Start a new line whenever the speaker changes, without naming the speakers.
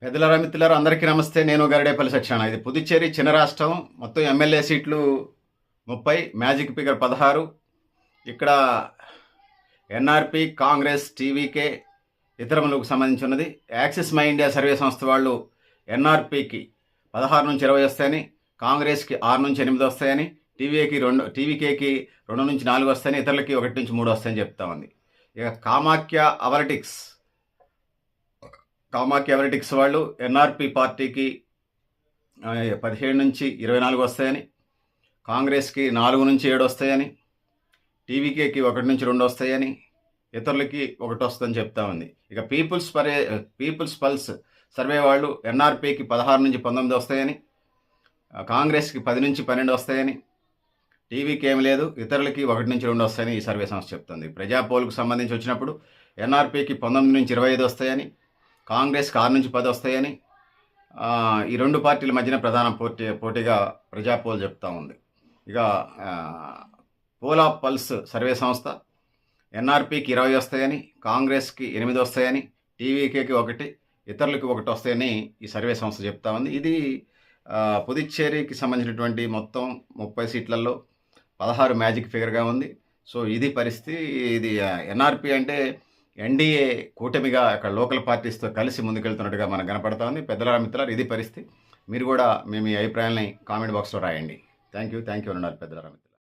పెద్దలారా మిత్రులారా అందరికీ నమస్తే. నేను గరిడేపల్లి సత్యనారాయణ. ఇది పుదుచ్చేరి చిన్న రాష్ట్రం. మొత్తం ఎమ్మెల్యే సీట్లు 30, మ్యాజిక్ ఫిగర్ 16. ఇక్కడ ఎన్ఆర్పి, కాంగ్రెస్, టీవీకే, ఇతరములకు సంబంధించి ఉన్నది. యాక్సిస్ మై ఇండియా సర్వే సంస్థ వాళ్ళు ఎన్ఆర్పికి 16 నుంచి 20 వస్తాయని, కాంగ్రెస్కి 6 నుంచి 8 వస్తాయని, టీవీకేకి 2 నుంచి 4 వస్తాయని, ఇతరులకి 1 నుంచి 3 వస్తాయని చెప్తా ఉంది. ఇక కామాఖ్య అవలిటిక్స్ వాళ్ళు ఎన్ఆర్పి పార్టీకి 17 నుంచి 24 వస్తాయని, కాంగ్రెస్కి 4 నుంచి 7 వస్తాయని, టీవీకేకి 1 నుంచి 2 వస్తాయని, ఇతరులకి 1 వస్తుందని చెప్తా ఉంది. ఇక పీపుల్స్ పల్స్ సర్వే వాళ్ళు ఎన్ఆర్పికి 16 నుంచి 19 వస్తాయని, కాంగ్రెస్కి 10 నుంచి 12 వస్తాయని, టీవీకి ఏమి లేదు, ఇతరులకి 1 నుంచి 2 వస్తాయని ఈ సర్వే సంస్థ చెప్తుంది. ప్రజాపోల్కు సంబంధించి వచ్చినప్పుడు ఎన్ఆర్పికి 19 నుంచి 25 వస్తాయని, కాంగ్రెస్కి 6 నుంచి 10 వస్తాయని, ఈ 2 పార్టీల మధ్యన ప్రధాన పోటీగా ప్రజాపోల్ చెప్తా ఉంది. ఇక పోలా పల్స్ సర్వే సంస్థ ఎన్ఆర్పికి 20 వస్తాయని, కాంగ్రెస్కి 8 వస్తాయని, టీవీకేకి 1, ఇతరులకి 1 వస్తాయని ఈ సర్వే సంస్థ చెప్తా ఉంది. ఇది పుదుచ్చేరికి సంబంధించినటువంటి మొత్తం 30 సీట్లలో 16 మ్యాజిక్ ఫిగర్గా ఉంది. సో ఇది పరిస్థితి. ఇది ఎన్ఆర్పి అంటే ఎన్డీఏ కూటమిగా అక్కడ లోకల్ పార్టీస్తో కలిసి ముందుకెళ్తున్నట్టుగా మనకు కనపడతా ఉంది. పెద్దల మిత్రులారు, ఇది పరిస్థితి. మీరు కూడా మీ అభిప్రాయాలని కామెంట్ బాక్స్లో రాయండి. థ్యాంక్ యూ అన్నారు పెద్దల మిత్రులు.